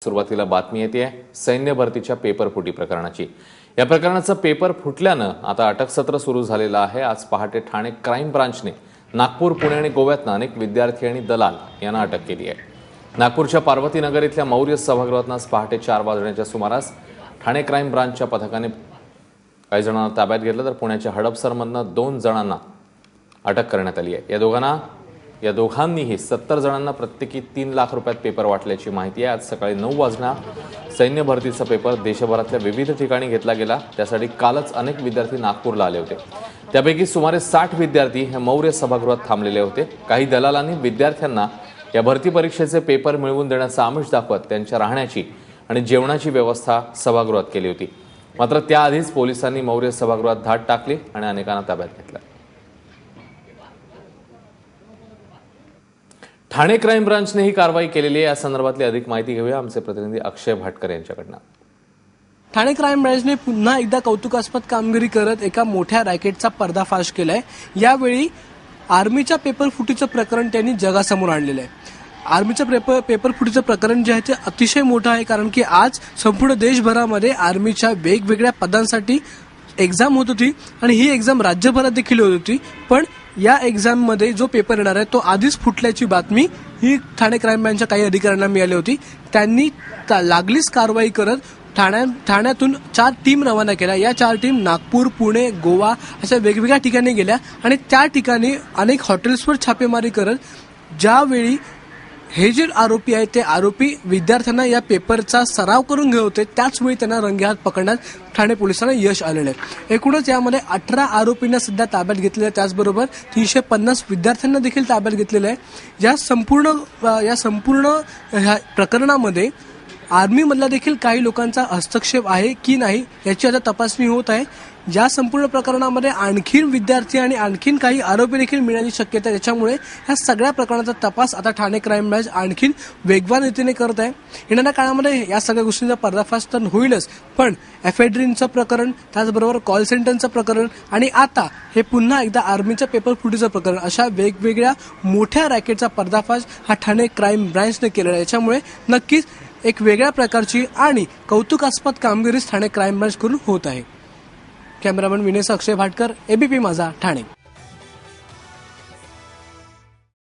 सुरुवातीला बातमी येते सैन्य भरतीच्या पेपर फुटी प्रकरणाची। या प्रकरणाचं पेपर फुटल्यानं आता अटक सत्र सुरू झालेलं आहे। आज पहाटे ठाणे क्राईम ब्रांचने नागपूर, पुणे आणि गोव्यातनं अनेक विद्यार्थी आणि दलाल यांना अटक केली आहे। नागपूरच्या पार्वती नगर इथल्या मौर्य सभागृहातून आज पहाटे 4 वाजण्याच्या सुमारास ठाणे क्राईम ब्रांचच्या पथकाने काही जणांना ताब्यात घेतलं, तर पुण्याच्या हडपसरमधनं 2 जणांना अटक करण्यात आली आहे। या दोघांनीही 70 जणांना प्रत्येकी 3 लाख रुपयात पेपर वाटल्याची माहिती आहे। आज सकाळी 9 वाजता सैन्य भरतीचा पेपर देशभरातल्या विविध ठिकाणी घेतला गेला। त्यासाठी कालच अनेक विद्यार्थी नागपूरला आले होते। त्यापैकी सुमारे 60 विद्यार्थी हे मौर्य सभागृहात थांबलेले होते। काही दलालांनी विद्यार्थ्यांना या भरती परीक्षेचे पेपर मिळवून देण्याचा आमिष दाखवत त्यांच्या राहण्याची आणि जेवणाची व्यवस्था सभागृहात केली होती। मात्र त्याआधीच पोलिसांनी मौर्य सभागृहात धाड टाकली आणि अनेकांना ताब्यात घेतलं। ठाणे क्राईम ब्रांचने ही कारवाई केलेली आहे। या संदर्भातली अधिक माहिती घेऊया आमचे प्रतिनिधी अक्षय भाटकर यांच्याकडनं। ठाणे क्राईम ब्रांचने पुन्हा एकदा कौतुकास्पद कामगिरी करत एका मोठ्या रॅकेटचा पर्दाफाश केलाय। यावेळी आर्मीच्या पेपर फुटीचं प्रकरण त्यांनी जगासमोर आणलेलं आहे। आर्मीच्या पेपर फुटीचं प्रकरण जे आहे ते अतिशय मोठं आहे, कारण की आज संपूर्ण देशभरामध्ये आर्मीच्या वेगवेगळ्या पदांसाठी एक्झाम होत होती आणि ही एक्झाम राज्यभरात देखील होत होती। पण या एक्झाम मध्ये जो पेपर येणार आहे तो आधीच फुटल्याची बातमी ही ठाणे क्राईम ब्रांचच्या काही अधिकाऱ्यांना मिळाली होती। त्यांनी लागलीच कारवाई करत ठाण्यातून 4 टीम रवाना केल्या। या 4 टीम नागपूर, पुणे, गोवा अशा वेगवेगळ्या ठिकाणी गेल्या आणि त्या ठिकाणी अनेक हॉटेल्सवर छापेमारी करत ज्यावेळी हे जे आरोपी आहेत ते आरोपी विद्यार्थ्यांना या पेपरचा सराव करून घेत होते, त्याचवेळी त्यांना रंगेहात पकडण्यात ठाणे पोलिसांना यश आलेलं आहे। एकूणच यामध्ये 18 आरोपींना सध्या ताब्यात घेतलेलं आहे। त्याचबरोबर 350 विद्यार्थ्यांना देखील ताब्यात घेतलेलं आहे। या संपूर्ण प्रकरणामध्ये आर्मीमधला देखील काही लोकांचा हस्तक्षेप आहे की नाही याची आता तपासणी होत आहे। या संपूर्ण प्रकरणामध्ये आणखीन विद्यार्थी आणि आणखीन काही आरोपी देखील मिळण्याची शक्यता आहे। त्याच्यामुळे या सगळ्या प्रकरणाचा तपास आता ठाणे क्राईम ब्रांच आणखीन वेगवान रीतीने करत आहे। येणाऱ्या काळामध्ये या सगळ्या गोष्टींचा पर्दाफाश तर होईलच, पण एफेड्रीनचं प्रकरण, त्याचबरोबर कॉल सेंटरचं प्रकरण आणि आता हे पुन्हा एकदा आर्मीच्या पेपर फुटीचं प्रकरण, अशा वेगवेगळ्या मोठ्या रॅकेटचा पर्दाफाश हा ठाणे क्राईम ब्रांचने केलेला आहे। याच्यामुळे नक्कीच एक वेगळ्या प्रकारची आणि कौतुकास्पद कामगिरी ठाणे क्राईम ब्रांच करून होत आहे। कॅमेरामन विनेश अक्षय भाटकर, एबीपी माझा, ठाणे।